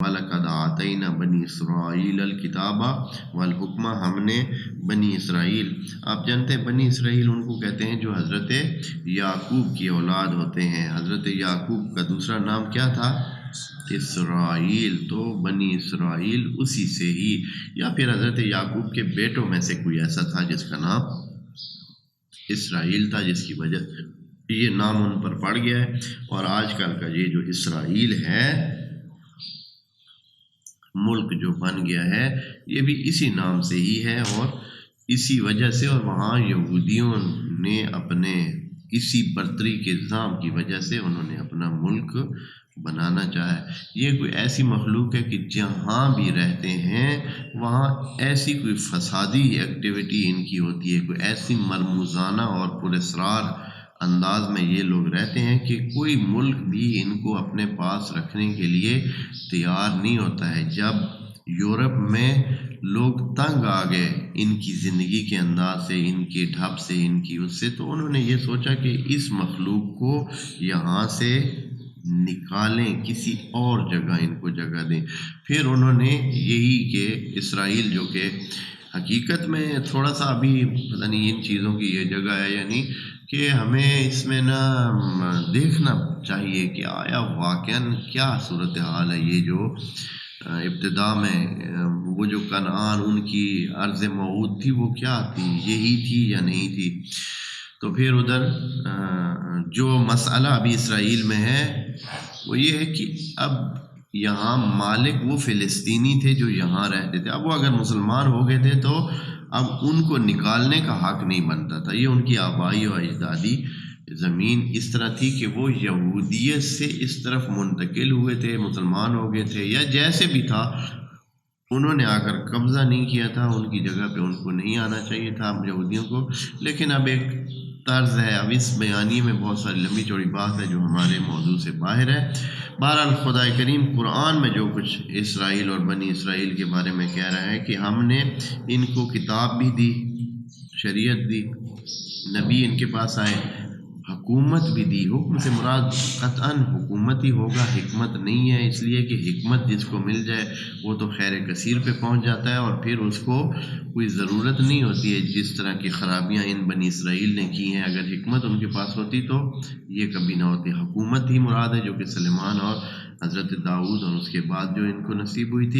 وَلَقَدْ آتَيْنَا بَنِي اسرائیل الکتاب والحکم، ہم نے بنی اسرائیل، آپ جانتے ہیں بنی اسرائیل ان کو کہتے ہیں جو حضرت یعقوب کی اولاد ہوتے ہیں۔ حضرت یعقوب کا دوسرا نام کیا تھا؟ اسرائیل، تو بنی اسرائیل اسی سے ہی، یا پھر حضرت یعقوب کے بیٹوں میں سے کوئی ایسا تھا جس کا نام اسرائیل تھا، جس کی وجہ یہ نام ان پر پڑ گیا ہے۔ اور آج کل کا یہ جو اسرائیل ہے ملک جو بن گیا ہے، یہ بھی اسی نام سے ہی ہے اور اسی وجہ سے، اور وہاں یہودیوں نے اپنے اسی برتری کے الزام کی وجہ سے انہوں نے اپنا ملک بنانا چاہا ہے۔ یہ کوئی ایسی مخلوق ہے کہ جہاں بھی رہتے ہیں وہاں ایسی کوئی فسادی ایکٹیویٹی ان کی ہوتی ہے، کوئی ایسی مرموزانہ اور پراسرار انداز میں یہ لوگ رہتے ہیں کہ کوئی ملک بھی ان کو اپنے پاس رکھنے کے لیے تیار نہیں ہوتا ہے۔ جب یورپ میں لوگ تنگ آ گئے ان کی زندگی کے انداز سے، ان کے ڈھب سے، ان کی اس سے، تو انہوں نے یہ سوچا کہ اس مخلوق کو یہاں سے نکالیں، کسی اور جگہ ان کو جگہ دیں۔ پھر انہوں نے یہی کہ اسرائیل، جو کہ حقیقت میں تھوڑا سا ابھی پتہ نہیں ان چیزوں کی یہ جگہ ہے یا نہیں، کہ ہمیں اس میں نا دیکھنا چاہیے کہ آیا واقعاً کیا صورتحال ہے۔ یہ جو ابتدا میں وہ جو کنعان ان کی ارض موعود تھی وہ کیا تھی، یہی تھی یا نہیں تھی؟ تو پھر ادھر جو مسئلہ ابھی اسرائیل میں ہے وہ یہ ہے کہ اب یہاں مالک وہ فلسطینی تھے جو یہاں رہتے تھے، اب وہ اگر مسلمان ہو گئے تھے تو اب ان کو نکالنے کا حق نہیں بنتا تھا۔ یہ ان کی آبائی اور اجدادی زمین اس طرح تھی کہ وہ یہودیت سے اس طرف منتقل ہوئے تھے، مسلمان ہو گئے تھے یا جیسے بھی تھا، انہوں نے آ کر قبضہ نہیں کیا تھا، ان کی جگہ پہ ان کو نہیں آنا چاہیے تھا یہودیوں کو۔ لیکن اب ایک طرز ہے، اب اس بیانیے میں بہت ساری لمبی چوڑی بات ہے جو ہمارے موضوع سے باہر ہے۔ بہرحال خدا کریم قرآن میں جو کچھ اسرائیل اور بنی اسرائیل کے بارے میں کہہ رہا ہے کہ ہم نے ان کو کتاب بھی دی، شریعت دی، نبی ان کے پاس آئے، حکومت بھی دی۔ حکم سے مراد قطعاً حکومت ہی ہوگا، حکمت نہیں ہے، اس لیے کہ حکمت جس کو مل جائے وہ تو خیر کثیر پہ پہنچ جاتا ہے اور پھر اس کو کوئی ضرورت نہیں ہوتی ہے جس طرح کی خرابیاں ان بنی اسرائیل نے کی ہیں۔ اگر حکمت ان کے پاس ہوتی تو یہ کبھی نہ ہوتی۔ حکومت ہی مراد ہے جو کہ سلیمان اور حضرت داؤد اور اس کے بعد جو ان کو نصیب ہوئی تھی۔